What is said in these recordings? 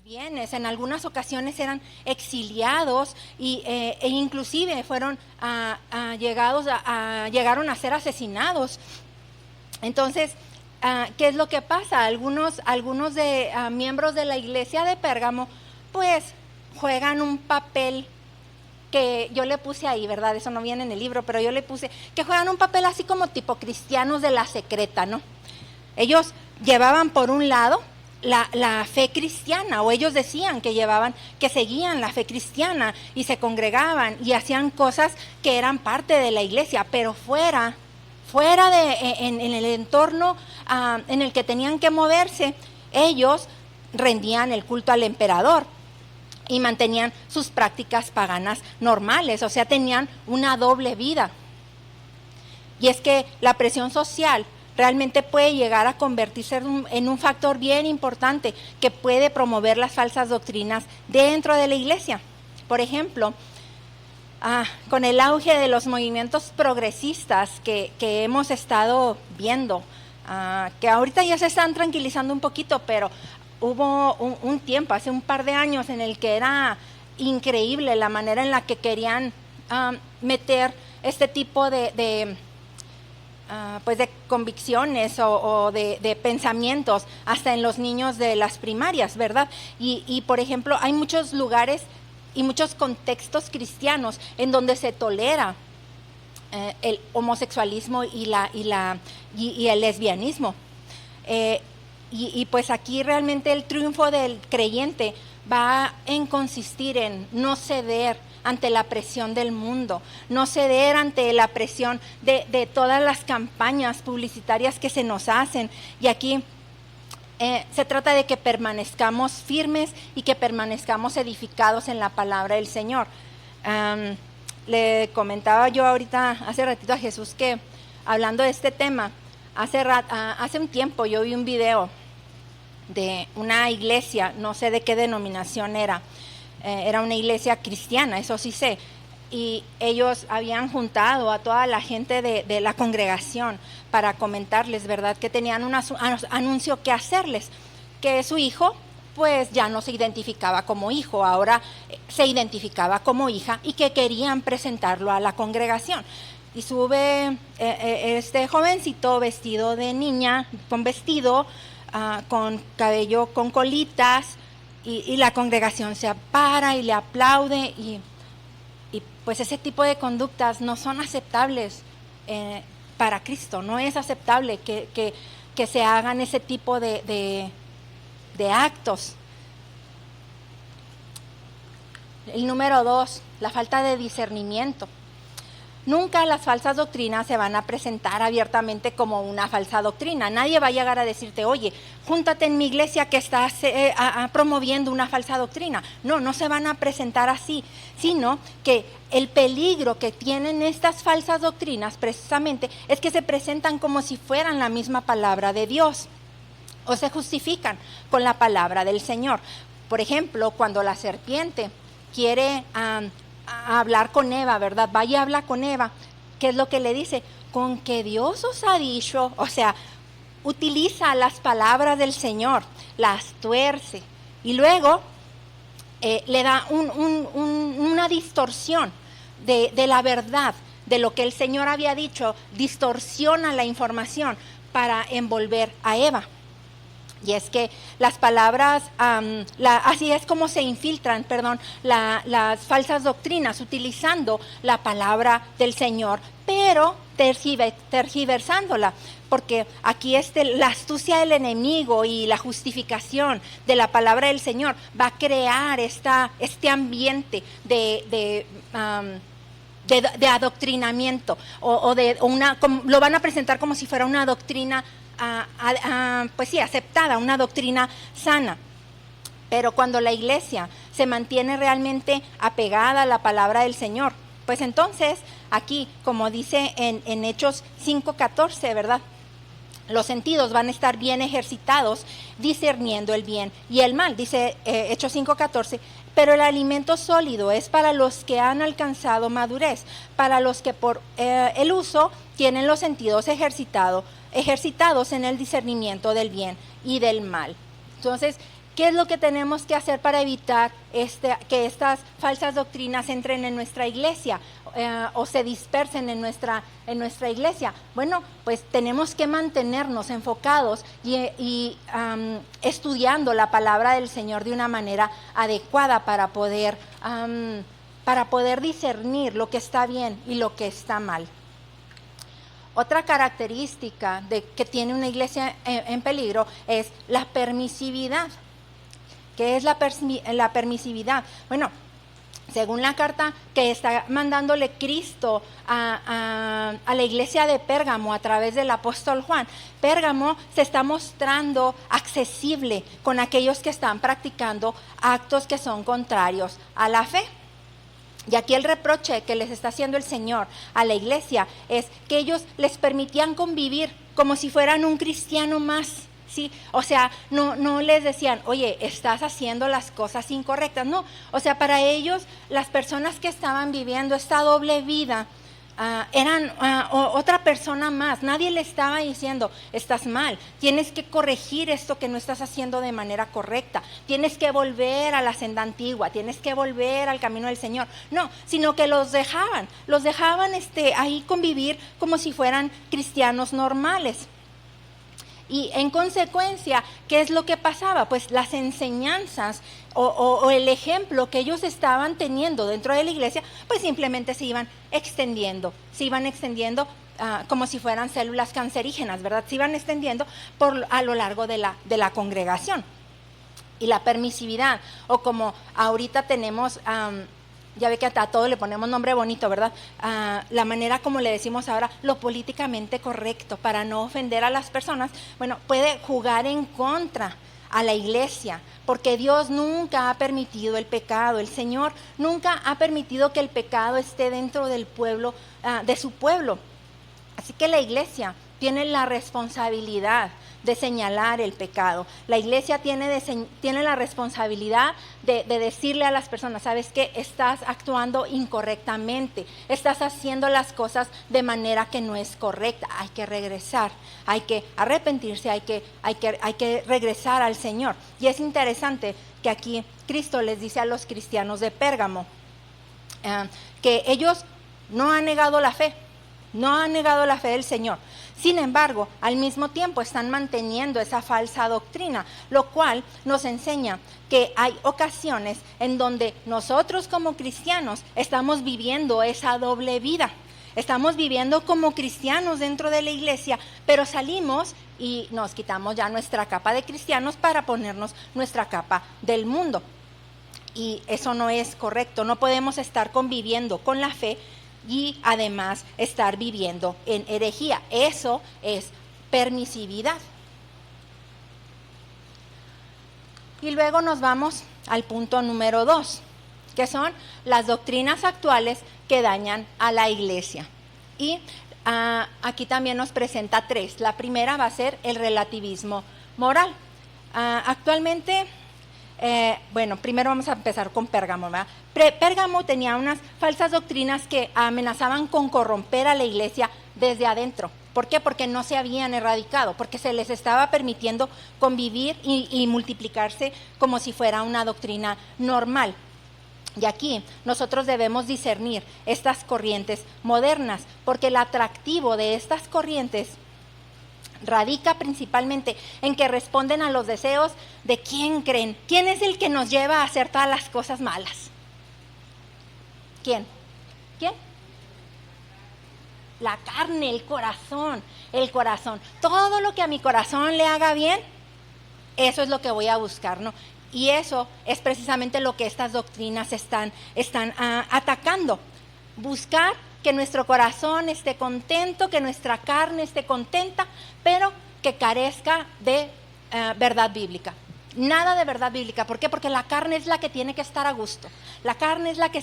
bienes, en algunas ocasiones eran exiliados e inclusive fueron llegaron a ser asesinados. Entonces, ¿qué es lo que pasa? Algunos miembros de la iglesia de Pérgamo, pues, juegan un papel que yo le puse ahí, ¿verdad? Eso no viene en el libro, pero yo le puse que juegan un papel así como tipo cristianos de la secreta, ¿no? Ellos llevaban por un lado la fe cristiana, o ellos decían que seguían la fe cristiana y se congregaban y hacían cosas que eran parte de la iglesia, pero fuera en el entorno en el que tenían que moverse, ellos rendían el culto al emperador y mantenían sus prácticas paganas normales, o sea, tenían una doble vida. Y es que la presión social realmente puede llegar a convertirse en un factor bien importante que puede promover las falsas doctrinas dentro de la iglesia. Por ejemplo, con el auge de los movimientos progresistas que hemos estado viendo, que ahorita ya se están tranquilizando un poquito, pero hubo un tiempo, hace un par de años, en el que era increíble la manera en la que querían meter este tipo de convicciones o de pensamientos hasta en los niños de las primarias, ¿verdad? Y por ejemplo, hay muchos lugares y muchos contextos cristianos en donde se tolera el homosexualismo y el lesbianismo. Y pues aquí realmente el triunfo del creyente va en consistir en no ceder ante la presión del mundo, no ceder ante la presión de todas las campañas publicitarias que se nos hacen. Y aquí se trata de que permanezcamos firmes y que permanezcamos edificados en la palabra del Señor. Le comentaba yo hace ratito a Jesús que, hablando de este tema, hace un tiempo yo vi un video de una iglesia, no sé de qué denominación era una iglesia cristiana, eso sí sé, y ellos habían juntado a toda la gente de la congregación para comentarles, ¿verdad?, que tenían un anuncio que hacerles, que su hijo pues ya no se identificaba como hijo, ahora se identificaba como hija, y que querían presentarlo a la congregación. Y sube este jovencito vestido de niña, con vestido, con cabello con colitas, y la congregación se para y le aplaude, y pues ese tipo de conductas no son aceptables para Cristo. No es aceptable que se hagan ese tipo de actos. El número 2, la falta de discernimiento. Nunca las falsas doctrinas se van a presentar abiertamente como una falsa doctrina. Nadie va a llegar a decirte, oye, júntate en mi iglesia que estás promoviendo una falsa doctrina. No se van a presentar así, sino que el peligro que tienen estas falsas doctrinas precisamente es que se presentan como si fueran la misma palabra de Dios, o se justifican con la palabra del Señor. Por ejemplo, cuando la serpiente quiere a hablar con Eva, ¿verdad? Vaya a hablar con Eva. ¿Qué es lo que le dice? Con que Dios os ha dicho, o sea, utiliza las palabras del Señor, las tuerce, y luego le da una distorsión de la verdad, de lo que el Señor había dicho, distorsiona la información para envolver a Eva. Y es que las palabras, así es como se infiltran, las falsas doctrinas, utilizando la palabra del Señor, pero tergiversándola, porque aquí la astucia del enemigo y la justificación de la palabra del Señor va a crear este ambiente de adoctrinamiento, lo van a presentar como si fuera una doctrina pues sí, aceptada, una doctrina sana. Pero cuando la iglesia se mantiene realmente apegada a la palabra del Señor, pues entonces aquí, como dice en Hechos 5:14, ¿verdad?, los sentidos van a estar bien ejercitados discerniendo el bien y el mal. Dice Hechos 5:14, pero el alimento sólido es para los que han alcanzado madurez, para los que por el uso tienen los sentidos ejercitados en el discernimiento del bien y del mal. Entonces, ¿Qué es lo que tenemos que hacer para evitar que estas falsas doctrinas entren en nuestra iglesia o se dispersen en nuestra iglesia? Bueno, pues tenemos que mantenernos enfocados y estudiando la palabra del Señor de una manera adecuada para poder discernir lo que está bien y lo que está mal. Otra característica que tiene una iglesia en peligro es la permisividad. ¿Qué es la permisividad? Bueno, según la carta que está mandándole Cristo a la iglesia de Pérgamo a través del apóstol Juan, Pérgamo se está mostrando accesible con aquellos que están practicando actos que son contrarios a la fe. Y aquí el reproche que les está haciendo el Señor a la iglesia es que ellos les permitían convivir como si fueran un cristiano más. Sí, o sea, no les decían, oye, estás haciendo las cosas incorrectas. No, o sea, para ellos, las personas que estaban viviendo esta doble vida eran otra persona más. Nadie le estaba diciendo, estás mal, tienes que corregir esto que no estás haciendo de manera correcta, tienes que volver a la senda antigua, tienes que volver al camino del Señor. No, sino que los dejaban ahí convivir como si fueran cristianos normales. Y en consecuencia, ¿qué es lo que pasaba? Pues las enseñanzas o el ejemplo que ellos estaban teniendo dentro de la iglesia, pues simplemente se iban extendiendo como si fueran células cancerígenas, ¿verdad? Se iban extendiendo a lo largo de la congregación. Y la permisividad, o como ahorita tenemos... ya ve que a todo le ponemos nombre bonito, ¿verdad? La manera como le decimos ahora, lo políticamente correcto, para no ofender a las personas, bueno, puede jugar en contra a la iglesia, porque Dios nunca ha permitido el pecado, el Señor nunca ha permitido que el pecado esté dentro del pueblo, de su pueblo. Así que la iglesia tiene la responsabilidad de señalar el pecado. La iglesia tiene la responsabilidad de decirle a las personas, ¿sabes qué? Estás actuando incorrectamente, estás haciendo las cosas de manera que no es correcta. Hay que regresar, hay que arrepentirse, hay que regresar al Señor. Y es interesante que aquí Cristo les dice a los cristianos de Pérgamo que ellos no han negado la fe, no han negado la fe del Señor. Sin embargo, al mismo tiempo están manteniendo esa falsa doctrina, lo cual nos enseña que hay ocasiones en donde nosotros como cristianos estamos viviendo esa doble vida. Estamos viviendo como cristianos dentro de la iglesia, pero salimos y nos quitamos ya nuestra capa de cristianos para ponernos nuestra capa del mundo. Y eso no es correcto, no podemos estar conviviendo con la fe y además estar viviendo en herejía. Eso es permisividad. Y luego nos vamos al punto número 2, que son las doctrinas actuales que dañan a la iglesia. Y aquí también nos presenta 3. La primera va a ser el relativismo moral. Actualmente... bueno, primero vamos a empezar con Pérgamo, ¿verdad? Pérgamo tenía unas falsas doctrinas que amenazaban con corromper a la iglesia desde adentro. ¿Por qué? Porque no se habían erradicado, porque se les estaba permitiendo convivir y multiplicarse como si fuera una doctrina normal. Y aquí nosotros debemos discernir estas corrientes modernas, porque el atractivo de estas corrientes radica principalmente en que responden a los deseos de quién creen. ¿Quién es el que nos lleva a hacer todas las cosas malas? ¿Quién? La carne, el corazón. Todo lo que a mi corazón le haga bien, eso es lo que voy a buscar, ¿no? Y eso es precisamente lo que estas doctrinas están atacando. Buscar que nuestro corazón esté contento, que nuestra carne esté contenta, pero que carezca de verdad bíblica. Nada de verdad bíblica. ¿Por qué? Porque la carne es la que tiene que estar a gusto. La carne es la que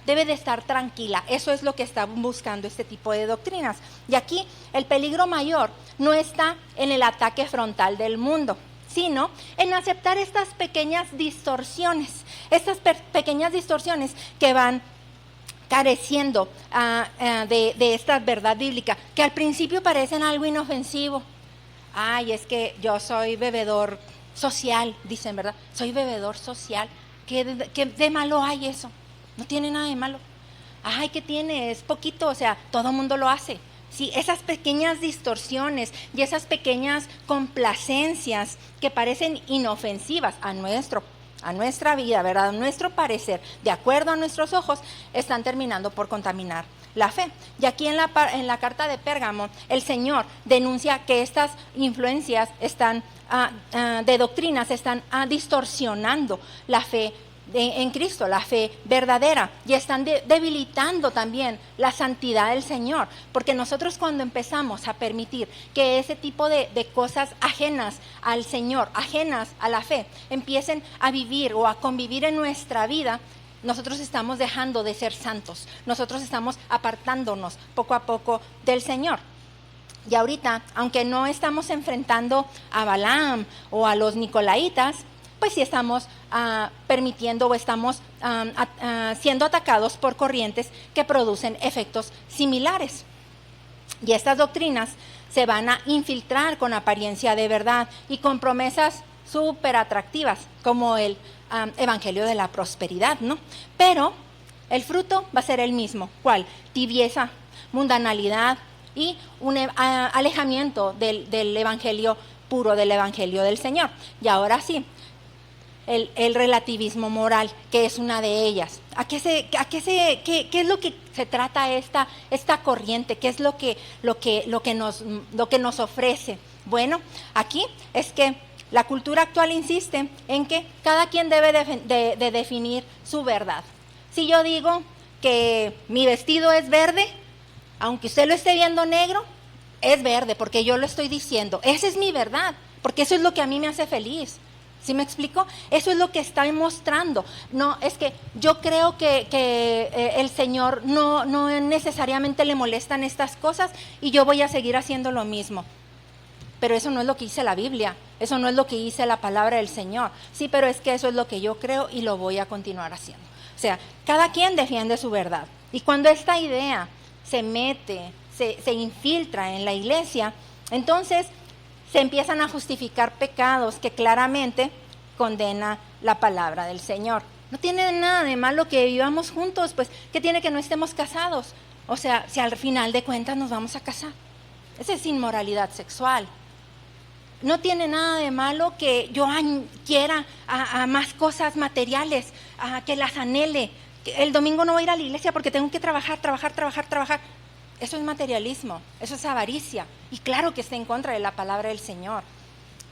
debe de estar tranquila. Eso es lo que están buscando este tipo de doctrinas. Y aquí el peligro mayor no está en el ataque frontal del mundo, sino en aceptar estas pequeñas distorsiones. Estas pequeñas distorsiones que van careciendo de esta verdad bíblica, que al principio parecen algo inofensivo. Ay, es que yo soy bebedor social, dicen, ¿verdad? Soy bebedor social. ¿Qué de malo hay eso? No tiene nada de malo. Ay, ¿qué tiene? Es poquito, o sea, todo mundo lo hace. Sí, esas pequeñas distorsiones y esas pequeñas complacencias que parecen inofensivas a nuestra vida, ¿verdad? A nuestro parecer, de acuerdo a nuestros ojos, están terminando por contaminar la fe. Y aquí en la carta de Pérgamo, el Señor denuncia que estas influencias de doctrinas están distorsionando la fe en Cristo, la fe verdadera, y están debilitando también la santidad del Señor, porque nosotros cuando empezamos a permitir que ese tipo de cosas ajenas al Señor, ajenas a la fe, empiecen a vivir o a convivir en nuestra vida, nosotros estamos dejando de ser santos, nosotros estamos apartándonos poco a poco del Señor. Y ahorita, aunque no estamos enfrentando a Balaam o a los Nicolaitas, pues sí estamos permitiendo o estamos siendo atacados por corrientes que producen efectos similares. Y estas doctrinas se van a infiltrar con apariencia de verdad y con promesas súper atractivas, como el evangelio de la prosperidad, ¿no? Pero el fruto va a ser el mismo. ¿Cuál? Tibieza, mundanalidad y un alejamiento del evangelio puro, del evangelio del Señor. Y ahora sí, el relativismo moral, que es una de ellas. ¿Qué es lo que se trata esta corriente? ¿Qué es lo que nos ofrece? Bueno, aquí es que la cultura actual insiste en que cada quien debe de definir su verdad. Si yo digo que mi vestido es verde, aunque usted lo esté viendo negro, es verde porque yo lo estoy diciendo. Esa es mi verdad, porque eso es lo que a mí me hace feliz. ¿Sí me explico? Eso es lo que está mostrando. No, es que yo creo que el Señor no necesariamente le molestan estas cosas y yo voy a seguir haciendo lo mismo. Pero eso no es lo que dice la Biblia, eso no es lo que dice la palabra del Señor. Sí, pero es que eso es lo que yo creo y lo voy a continuar haciendo. O sea, cada quien defiende su verdad. Y cuando esta idea se mete, se infiltra en la iglesia, entonces se empiezan a justificar pecados que claramente condena la palabra del Señor. No tiene nada de malo que vivamos juntos, pues, ¿qué tiene que no estemos casados? O sea, si al final de cuentas nos vamos a casar. Esa es inmoralidad sexual. No tiene nada de malo que yo quiera a más cosas materiales, que las anhele. El domingo no voy a ir a la iglesia porque tengo que trabajar. Eso es materialismo, eso es avaricia. Y claro que está en contra de la palabra del Señor.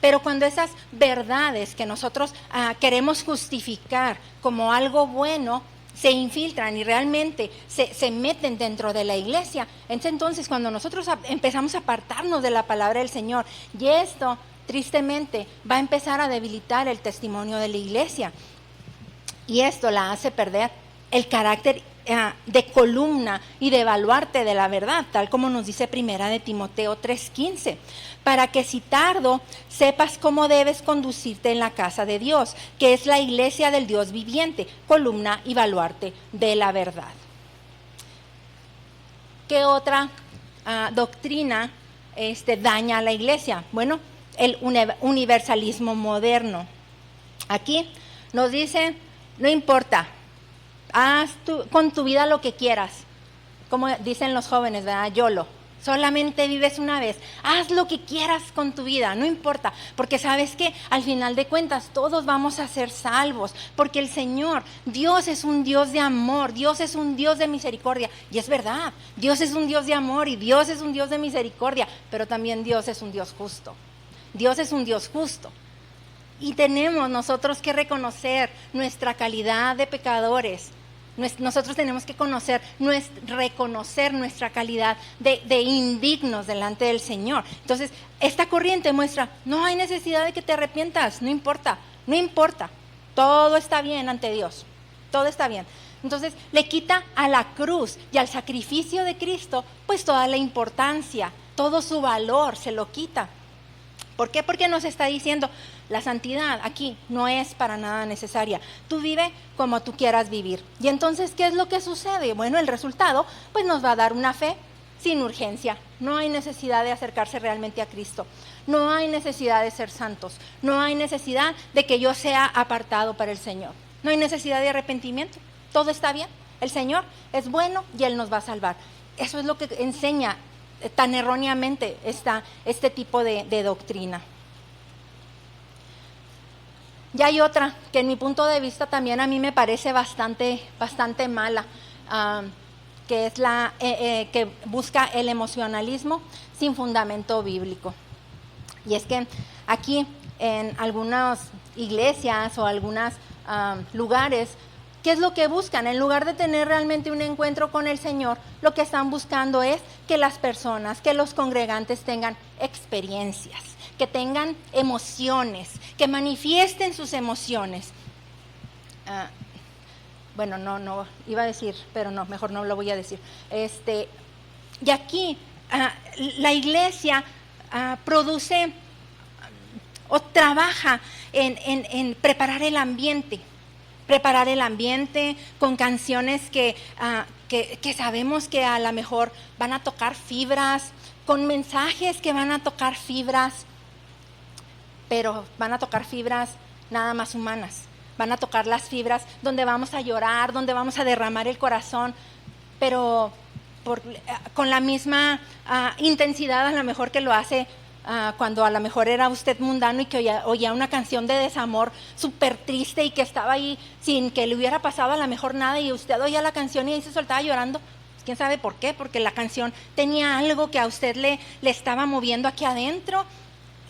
Pero cuando esas verdades que nosotros queremos justificar como algo bueno, se infiltran y realmente se meten dentro de la iglesia, entonces cuando nosotros empezamos a apartarnos de la palabra del Señor, y esto tristemente va a empezar a debilitar el testimonio de la iglesia, y esto la hace perder el carácter de columna y de baluarte de la verdad, tal como nos dice Primera de Timoteo 3:15, para que si tardo sepas cómo debes conducirte en la casa de Dios, que es la iglesia del Dios viviente, columna y baluarte de la verdad. ¿Qué otra doctrina daña a la iglesia? Bueno, el universalismo moderno. Aquí nos dice, no importa, haz con tu vida lo que quieras, como dicen los jóvenes, ¿verdad? YOLO, solamente vives una vez, haz lo que quieras con tu vida, no importa, porque sabes que al final de cuentas todos vamos a ser salvos, porque el Señor, Dios es un Dios de amor, Dios es un Dios de misericordia, y es verdad, Dios es un Dios de amor y Dios es un Dios de misericordia, pero también Dios es un Dios justo, Dios es un Dios justo. Y tenemos nosotros que reconocer nuestra calidad de pecadores. Nosotros tenemos que reconocer nuestra calidad de indignos delante del Señor. Entonces, esta corriente muestra, no hay necesidad de que te arrepientas, no importa, todo está bien ante Dios, todo está bien. Entonces, le quita a la cruz y al sacrificio de Cristo, pues toda la importancia, todo su valor se lo quita. ¿Por qué? Porque nos está diciendo, la santidad aquí no es para nada necesaria. Tú vive como tú quieras vivir. Y entonces, ¿qué es lo que sucede? Bueno, el resultado, pues nos va a dar una fe sin urgencia. No hay necesidad de acercarse realmente a Cristo. No hay necesidad de ser santos. No hay necesidad de que yo sea apartado para el Señor. No hay necesidad de arrepentimiento. Todo está bien. El Señor es bueno y Él nos va a salvar. Eso es lo que enseña tan erróneamente este tipo de doctrina. Y hay otra que en mi punto de vista también a mí me parece bastante mala, que es la que busca el emocionalismo sin fundamento bíblico. Y es que aquí en algunas iglesias o algunos lugares, ¿qué es lo que buscan? En lugar de tener realmente un encuentro con el Señor, lo que están buscando es que las personas, que los congregantes tengan experiencias, que tengan emociones, que manifiesten sus emociones. Bueno, no, iba a decir, pero no, mejor no lo voy a decir. Y aquí la iglesia produce o trabaja en preparar el ambiente con canciones que sabemos que a lo mejor van a tocar fibras, con mensajes que van a tocar fibras, pero van a tocar fibras nada más humanas. Van a tocar las fibras donde vamos a llorar, donde vamos a derramar el corazón, pero con la misma intensidad a lo mejor que lo hace cuando a lo mejor era usted mundano y que oía una canción de desamor súper triste y que estaba ahí sin que le hubiera pasado a lo mejor nada, y usted oía la canción y ahí se soltaba llorando. ¿Quién sabe por qué? Porque la canción tenía algo que a usted le estaba moviendo aquí adentro.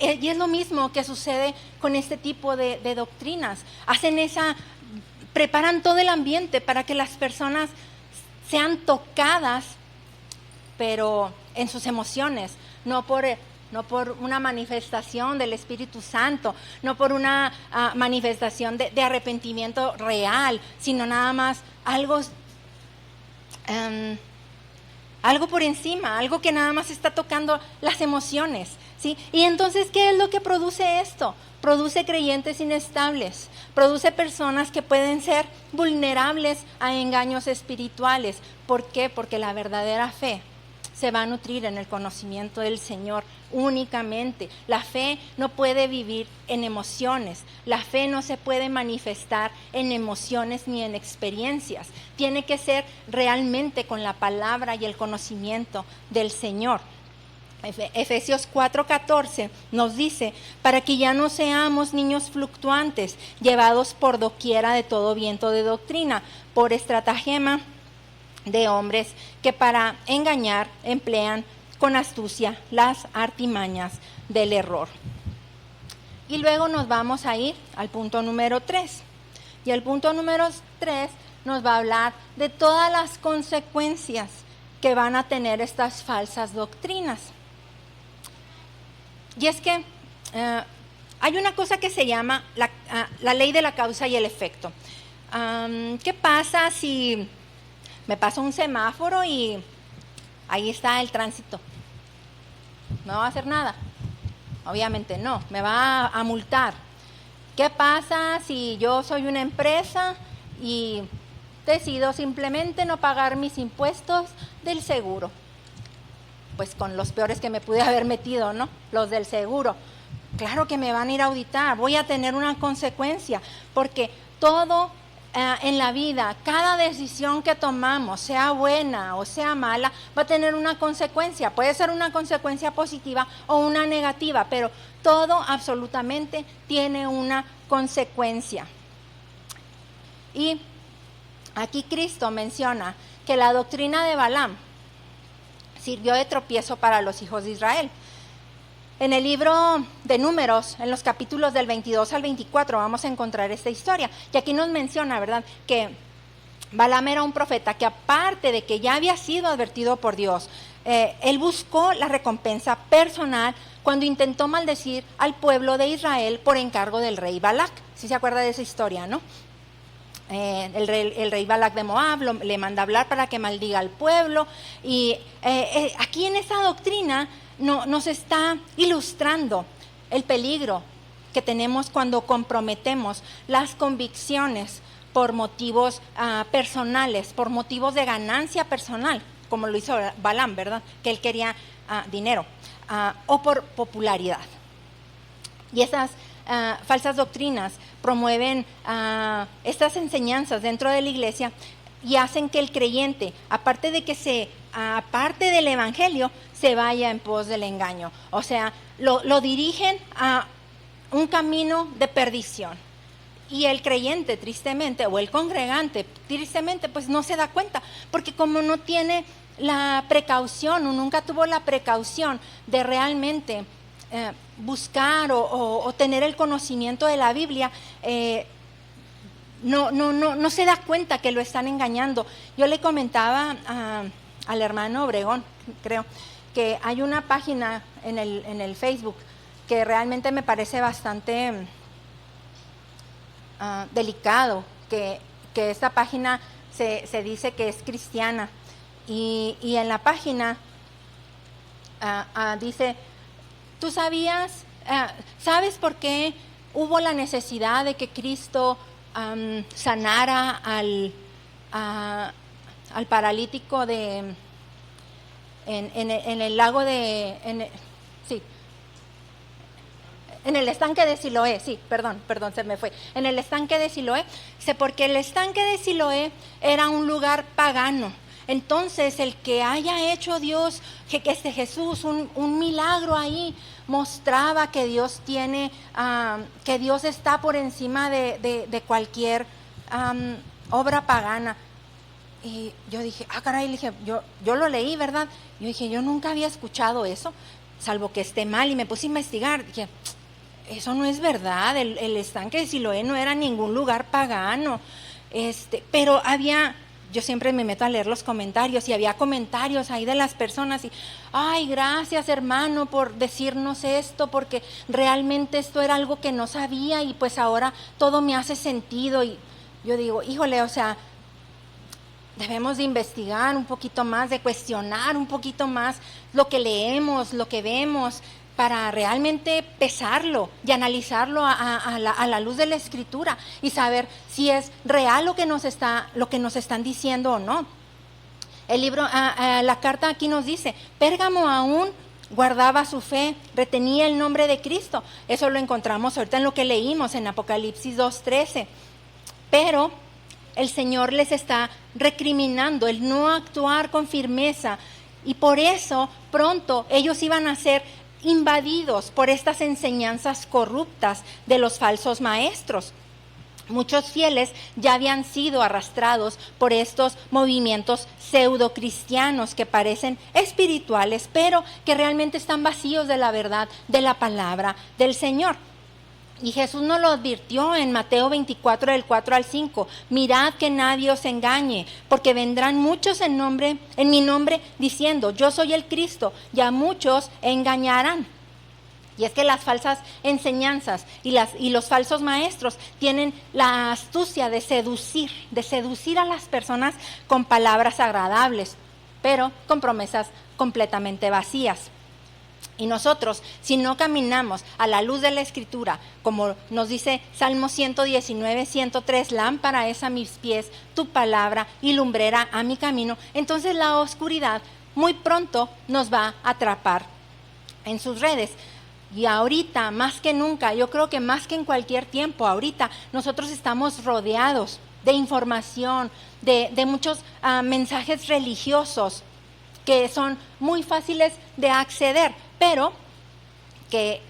Y es lo mismo que sucede con este tipo de doctrinas. Preparan todo el ambiente para que las personas sean tocadas, pero en sus emociones, no por una manifestación del Espíritu Santo, no por una manifestación de arrepentimiento real, sino nada más algo por encima, algo que nada más está tocando las emociones, ¿sí? Y entonces, ¿qué es lo que produce esto? Produce creyentes inestables, produce personas que pueden ser vulnerables a engaños espirituales. ¿Por qué? Porque la verdadera fe se va a nutrir en el conocimiento del Señor únicamente. La fe no puede vivir en emociones, la fe no se puede manifestar en emociones ni en experiencias. Tiene que ser realmente con la palabra y el conocimiento del Señor. Efesios 4:14 nos dice: para que ya no seamos niños fluctuantes, llevados por doquiera de todo viento de doctrina, por estratagema de hombres que para engañar emplean con astucia las artimañas del error. Y luego nos vamos a ir al punto número 3. Y el punto número 3 nos va a hablar de todas las consecuencias que van a tener estas falsas doctrinas. Y es que hay una cosa que se llama la ley de la causa y el efecto. ¿Qué pasa si me paso un semáforo y ahí está el tránsito? ¿No va a hacer nada? Obviamente no, me va a multar. ¿Qué pasa si yo soy una empresa y decido simplemente no pagar mis impuestos del seguro? Pues con los peores que me pude haber metido, ¿no? Los del seguro. Claro que me van a ir a auditar, voy a tener una consecuencia, porque todo en la vida, cada decisión que tomamos, sea buena o sea mala, va a tener una consecuencia. Puede ser una consecuencia positiva o una negativa, pero todo absolutamente tiene una consecuencia. Y aquí Cristo menciona que la doctrina de Balaam sirvió de tropiezo para los hijos de Israel. En el libro de Números, en los capítulos del 22 al 24, vamos a encontrar esta historia. Y aquí nos menciona, ¿verdad?, que Balaam era un profeta que, aparte de que ya había sido advertido por Dios, él buscó la recompensa personal cuando intentó maldecir al pueblo de Israel por encargo del rey Balac. ¿Sí se acuerda de esa historia, no? El rey Balac de Moab le manda hablar para que maldiga al pueblo. Y aquí en esa doctrina nos está ilustrando el peligro que tenemos cuando comprometemos las convicciones por motivos personales, por motivos de ganancia personal, como lo hizo Balaam, ¿verdad? Que él quería dinero o por popularidad. Y esas falsas doctrinas promueven estas enseñanzas dentro de la iglesia y hacen que el creyente, aparte de que se aparte del evangelio, se vaya en pos del engaño. O sea, lo dirigen a un camino de perdición. Y el creyente, tristemente, o el congregante, tristemente, pues no se da cuenta, porque como no tiene la precaución, o nunca tuvo la precaución de realmente buscar o tener el conocimiento de la Biblia, no se da cuenta que lo están engañando. Yo le comentaba al hermano Obregón, creo, que hay una página en el Facebook que realmente me parece bastante delicado, que esta página se dice que es cristiana, y en la página dice, ¿tú sabías, sabes por qué hubo la necesidad de que Cristo sanara al paralítico en el lago en el estanque de Siloé? Sí, perdón, se me fue. En el estanque de Siloé, porque el estanque de Siloé era un lugar pagano. Entonces, el que haya hecho Dios, que Jesús, un milagro ahí, mostraba que Dios tiene, que Dios está por encima de cualquier obra pagana. Y yo dije, caray, dije, yo lo leí, ¿verdad? Yo dije, yo nunca había escuchado eso, salvo que esté mal, y me puse a investigar. Dije, eso no es verdad, el estanque de Siloé no era ningún lugar pagano. Pero yo siempre me meto a leer los comentarios, y había comentarios ahí de las personas, y ay, gracias hermano por decirnos esto, porque realmente esto era algo que no sabía, y pues ahora todo me hace sentido. Y yo digo, híjole, o sea, debemos de investigar un poquito más, de cuestionar un poquito más lo que leemos, lo que vemos, para realmente pesarlo y analizarlo a la luz de la Escritura, y saber si es real lo que nos están diciendo o no. El libro, la carta aquí nos dice, Pérgamo aún guardaba su fe, retenía el nombre de Cristo. Eso lo encontramos ahorita en lo que leímos en Apocalipsis 2:13. Pero el Señor les está recriminando el no actuar con firmeza, y por eso pronto ellos iban a ser invadidos por estas enseñanzas corruptas de los falsos maestros. Muchos fieles ya habían sido arrastrados por estos movimientos pseudocristianos que parecen espirituales, pero que realmente están vacíos de la verdad de la palabra del Señor. Y Jesús nos lo advirtió en Mateo 24, del 4 al 5. Mirad que nadie os engañe, porque vendrán muchos en mi nombre, diciendo, yo soy el Cristo, y a muchos engañarán. Y es que las falsas enseñanzas y los falsos maestros tienen la astucia de seducir a las personas con palabras agradables, pero con promesas completamente vacías. Y nosotros, si no caminamos a la luz de la Escritura, como nos dice Salmo 119, 103, lámpara es a mis pies tu palabra y lumbrera a mi camino, entonces la oscuridad muy pronto nos va a atrapar en sus redes. Y ahorita, más que nunca, yo creo que más que en cualquier tiempo, ahorita nosotros estamos rodeados de información, de muchos mensajes religiosos que son muy fáciles de acceder, pero que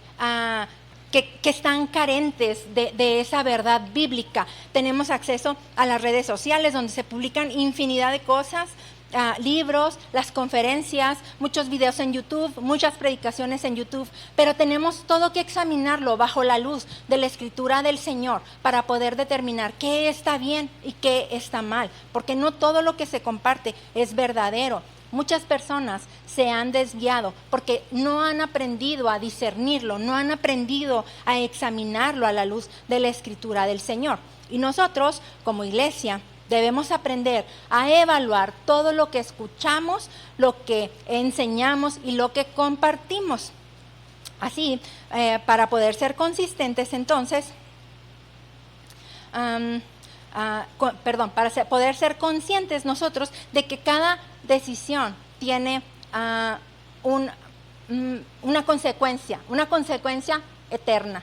están carentes de esa verdad bíblica. Tenemos acceso a las redes sociales, donde se publican infinidad de cosas, libros, las conferencias, muchos videos en YouTube, muchas predicaciones en YouTube, pero tenemos todo que examinarlo bajo la luz de la Escritura del Señor para poder determinar qué está bien y qué está mal, porque no todo lo que se comparte es verdadero. Muchas personas se han desviado porque no han aprendido a discernirlo, no han aprendido a examinarlo a la luz de la Escritura del Señor. Y nosotros, como iglesia, debemos aprender a evaluar todo lo que escuchamos, lo que enseñamos y lo que compartimos. Así, para poder ser consistentes, entonces, poder ser conscientes nosotros de que cada decisión tiene una consecuencia eterna.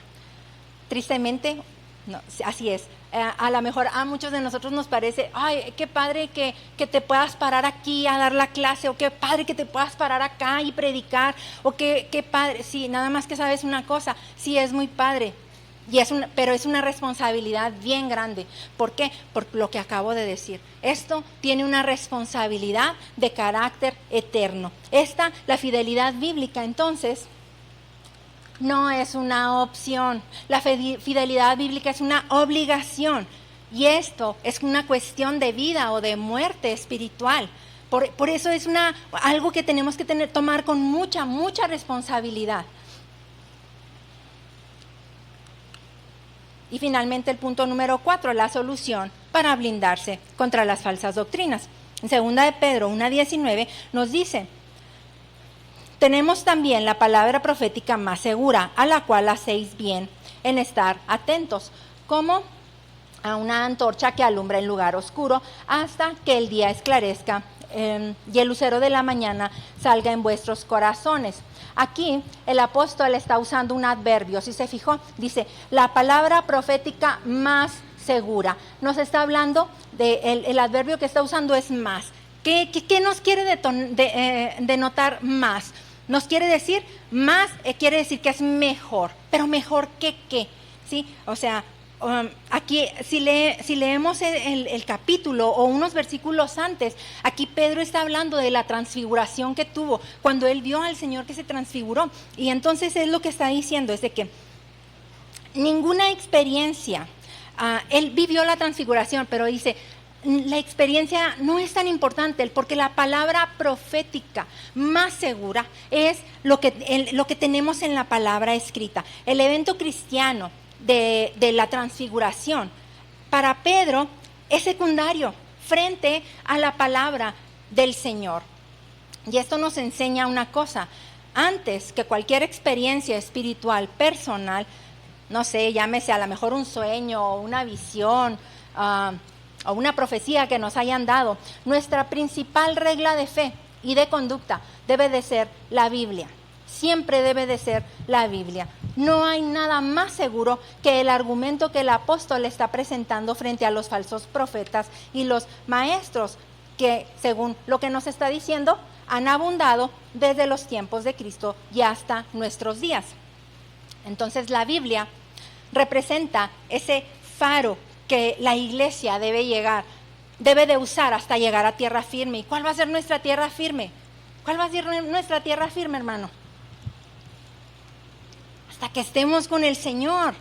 Tristemente, no, así es. A lo mejor a muchos de nosotros nos parece, ay, qué padre que te puedas parar aquí a dar la clase, o qué padre que te puedas parar acá y predicar, o qué padre, sí, nada más que sabes una cosa, sí es muy padre, pero es una responsabilidad bien grande. ¿Por qué? Por lo que acabo de decir. Esto tiene una responsabilidad de carácter eterno. La fidelidad bíblica, entonces, no es una opción. La fidelidad bíblica es una obligación. Y esto es una cuestión de vida o de muerte espiritual. Por eso es algo que tenemos que tomar con mucha, mucha responsabilidad. Y finalmente el punto número 4, la solución para blindarse contra las falsas doctrinas. En 2 de Pedro 1:19 nos dice: tenemos también la palabra profética más segura, a la cual hacéis bien en estar atentos, como a una antorcha que alumbra en lugar oscuro, hasta que el día esclarezca y el lucero de la mañana salga en vuestros corazones. Aquí el apóstol está usando un adverbio, si se fijó, dice la palabra profética más segura. Nos está hablando el adverbio que está usando es más. ¿Qué nos quiere denotar más? Nos quiere decir más, quiere decir que es mejor, pero mejor que qué, ¿sí? O sea, aquí si leemos el capítulo o unos versículos antes, aquí Pedro está hablando de la transfiguración que tuvo cuando él vio al Señor que se transfiguró. Y entonces es lo que está diciendo, es de que ninguna experiencia, él vivió la transfiguración, pero dice, la experiencia no es tan importante, porque la palabra profética más segura es lo que tenemos en la palabra escrita. El evento cristiano de la transfiguración para Pedro es secundario frente a la palabra del Señor. Y esto nos enseña una cosa: antes que cualquier experiencia espiritual personal, no sé, llámese a lo mejor un sueño o una visión, o una profecía que nos hayan dado, nuestra principal regla de fe y de conducta debe de ser la Biblia. Siempre debe de ser la Biblia. No hay nada más seguro que el argumento que el apóstol está presentando frente a los falsos profetas y los maestros que, según lo que nos está diciendo, han abundado desde los tiempos de Cristo y hasta nuestros días. Entonces la Biblia representa ese faro que la iglesia debe de usar hasta llegar a tierra firme. ¿Y cuál va a ser nuestra tierra firme? ¿Cuál va a ser nuestra tierra firme, hermano? Hasta que estemos con el Señor,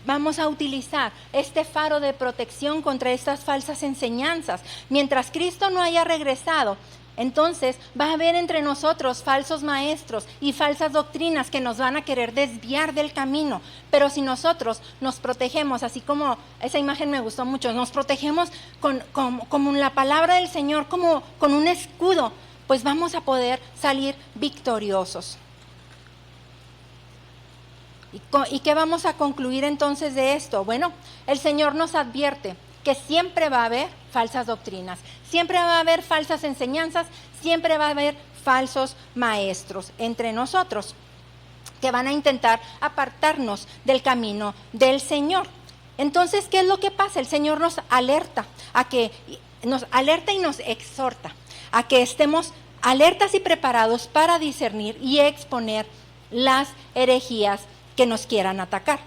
vamos a utilizar este faro de protección contra estas falsas enseñanzas. Mientras Cristo no haya regresado, entonces va a haber entre nosotros falsos maestros y falsas doctrinas que nos van a querer desviar del camino. Pero si nosotros nos protegemos, así como esa imagen me gustó mucho, nos protegemos como la palabra del Señor, como con un escudo, pues vamos a poder salir victoriosos. ¿Y qué vamos a concluir entonces de esto? Bueno, el Señor nos advierte que siempre va a haber falsas doctrinas, siempre va a haber falsas enseñanzas, siempre va a haber falsos maestros entre nosotros que van a intentar apartarnos del camino del Señor. Entonces, ¿qué es lo que pasa? El Señor nos alerta y nos exhorta a que estemos alertas y preparados para discernir y exponer las herejías que nos quieran atacar.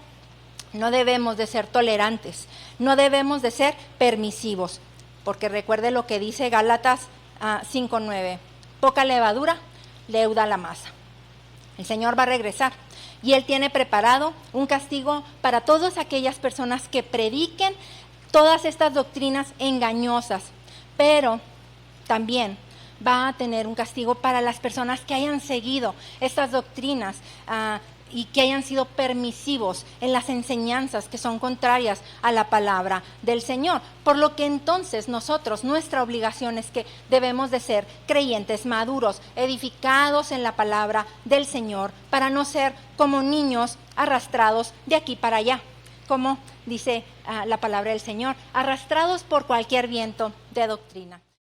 No debemos de ser tolerantes, no debemos de ser permisivos, porque recuerde lo que dice Gálatas 5:9, poca levadura leuda la masa. El Señor va a regresar y Él tiene preparado un castigo para todas aquellas personas que prediquen todas estas doctrinas engañosas, pero también va a tener un castigo para las personas que hayan seguido estas doctrinas y que hayan sido permisivos en las enseñanzas que son contrarias a la palabra del Señor. Por lo que entonces nuestra obligación es que debemos de ser creyentes maduros, edificados en la palabra del Señor, para no ser como niños arrastrados de aquí para allá. como dice la palabra del Señor, arrastrados por cualquier viento de doctrina.